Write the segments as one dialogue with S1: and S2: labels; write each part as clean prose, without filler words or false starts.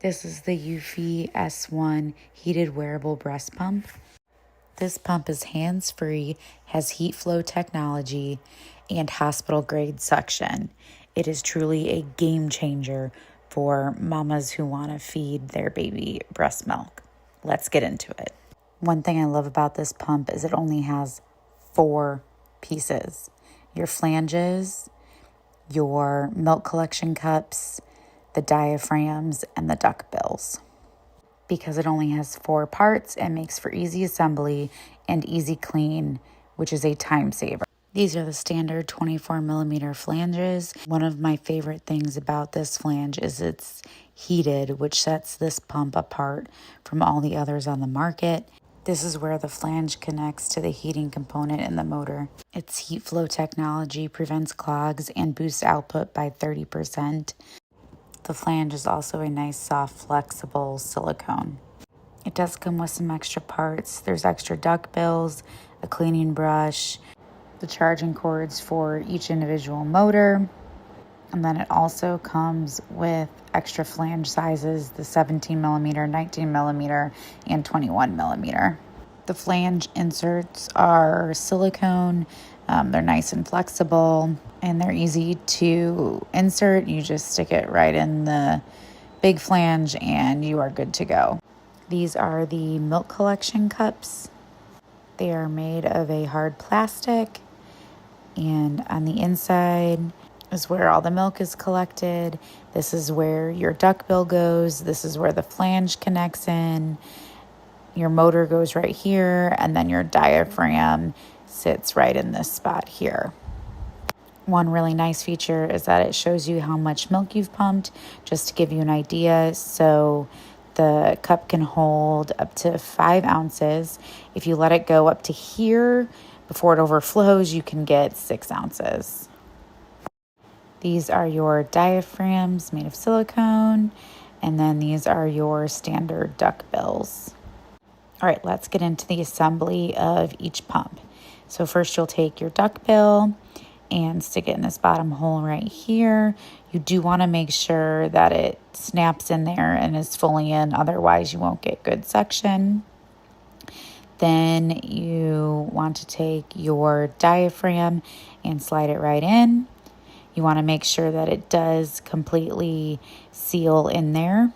S1: This is the Eufy S1 heated wearable breast pump. This pump is hands-free, has HeatFlow technology, and hospital-grade suction. It is truly a game changer for mamas who want to feed their baby breast milk. Let's get into it. One thing I love about this pump is it only has 4 pieces. Your flanges, your milk collection cups, the diaphragms, and the duckbills. Because it only has 4 parts, it makes for easy assembly and easy clean, which is a time saver. These are the standard 24mm flanges. One of my favorite things about this flange is it's heated, which sets this pump apart from all the others on the market. This is where the flange connects to the heating component in the motor. Its HeatFlow technology prevents clogs and boosts output by 30%. The flange is also a nice, soft, flexible silicone. It does come with some extra parts. There's extra duckbills, a cleaning brush, the charging cords for each individual motor, and then it also comes with extra flange sizes, the 17mm, 19mm, and 21mm. The flange inserts are silicone. They're nice and flexible, and they're easy to insert. You just stick it right in the big flange and you are good to go. These are the milk collection cups. They are made of a hard plastic, and on the inside is where all the milk is collected. This is where your duckbill goes. This is where the flange connects in. Your motor goes right here, and then your diaphragm sits right in this spot here. One really nice feature is that it shows you how much milk you've pumped, just to give you an idea. So the cup can hold up to 5 ounces. If you let it go up to here before it overflows, you can get 6 ounces. These are your diaphragms made of silicone, and then these are your standard duckbills. All right, let's get into the assembly of each pump. So first you'll take your duckbill and stick it in this bottom hole right here. You do want to make sure that it snaps in there and is fully in, otherwise you won't get good suction. Then you want to take your diaphragm and slide it right in. You want to make sure that it does completely seal in there.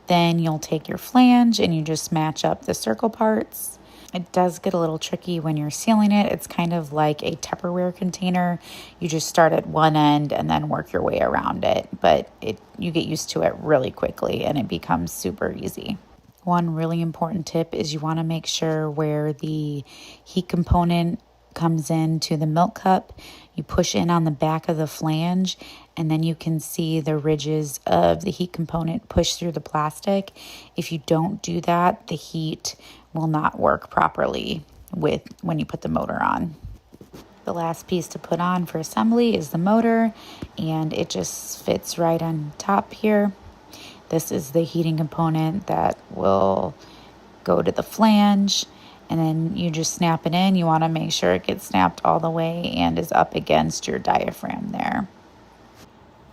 S1: Then you'll take your flange and you just match up the circle parts. It does get a little tricky when you're sealing it. It's kind of like a Tupperware container. You just start at one end and then work your way around it. But you get used to it really quickly and it becomes super easy. One really important tip is you want to make sure where the heat component comes into the milk cup, you push in on the back of the flange, and then you can see the ridges of the heat component push through the plastic. If you don't do that, the heat will not work properly when you put the motor on. The last piece to put on for assembly is the motor, and it just fits right on top here. This is the heating component that will go to the flange, and then you just snap it in. You want to make sure it gets snapped all the way and is up against your diaphragm there.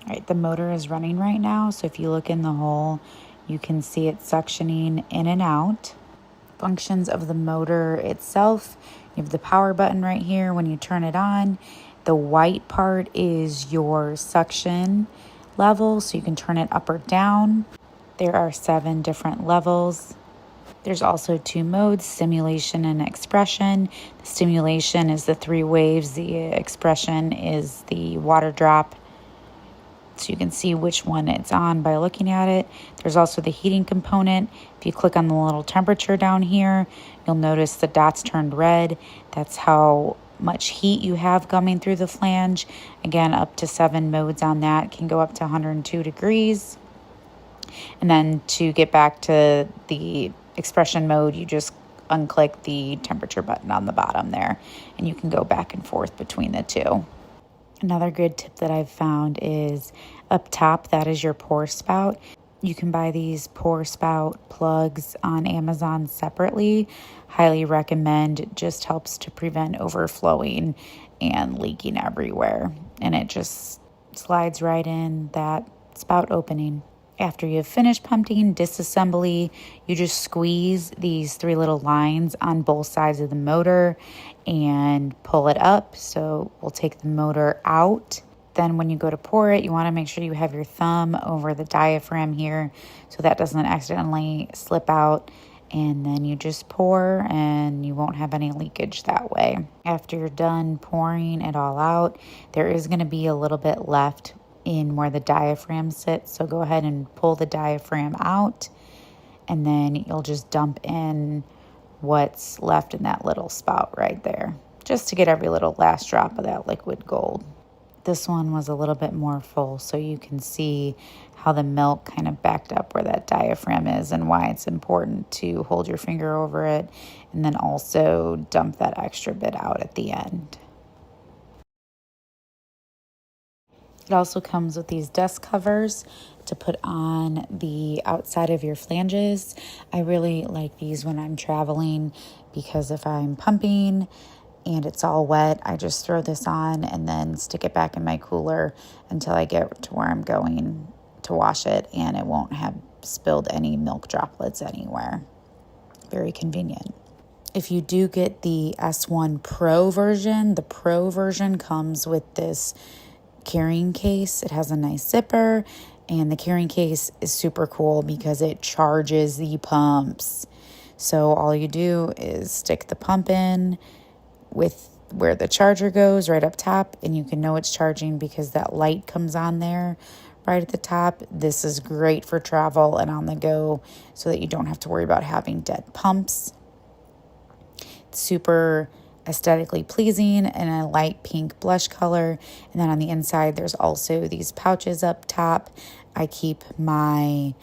S1: All right, the motor is running right now, so if you look in the hole, you can see it suctioning in and out. Functions of the motor itself: you have the power button right here. When you turn it on, the white part is your suction level, so you can turn it up or down. There are 7 different levels. There's also 2 modes, stimulation and expression. The stimulation is the 3 waves. The expression is the water drop. So you can see which one it's on by looking at it. There's also the heating component. If you click on the little temperature down here, you'll notice the dots turned red. That's how much heat you have coming through the flange. Again, up to 7 modes on that. Can go up to 102 degrees. And then to get back to the expression mode, you just unclick the temperature button on the bottom there, and you can go back and forth between the 2. Another good tip that I've found is up top, that is your pour spout. You can buy these pour spout plugs on Amazon separately. Highly recommend. It just helps to prevent overflowing and leaking everywhere. And it just slides right in that spout opening. After you've finished pumping, disassembly, you just squeeze these 3 little lines on both sides of the motor and pull it up. So we'll take the motor out. Then when you go to pour it, you want to make sure you have your thumb over the diaphragm here so that doesn't accidentally slip out. And then you just pour and you won't have any leakage that way. After you're done pouring it all out, there is going to be a little bit left in where the diaphragm sits. So go ahead and pull the diaphragm out, and then you'll just dump in what's left in that little spout right there, just to get every little last drop of that liquid gold. This one was a little bit more full, so you can see how the milk kind of backed up where that diaphragm is and why it's important to hold your finger over it and then also dump that extra bit out at the end. It also comes with these dust covers to put on the outside of your flanges. I really like these when I'm traveling because if I'm pumping and it's all wet, I just throw this on and then stick it back in my cooler until I get to where I'm going to wash it, and it won't have spilled any milk droplets anywhere. Very convenient. If you do get the S1 Pro version, the Pro version comes with this carrying case. It has a nice zipper, and the carrying case is super cool because it charges the pumps. So all you do is stick the pump in with where the charger goes right up top, and you can know it's charging because that light comes on there right at the top. This is great for travel and on the go so that you don't have to worry about having dead pumps. It's super aesthetically pleasing in a light pink blush color. And then on the inside, there's also these pouches up top. I keep my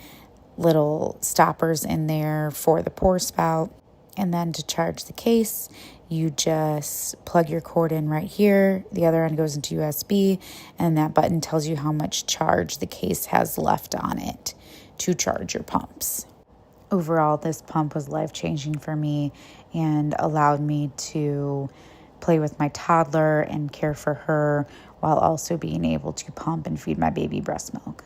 S1: little stoppers in there for the pour spout. And then to charge the case, you just plug your cord in right here. The other end goes into USB, and that button tells you how much charge the case has left on it to charge your pumps. Overall, this pump was life-changing for me and allowed me to play with my toddler and care for her while also being able to pump and feed my baby breast milk.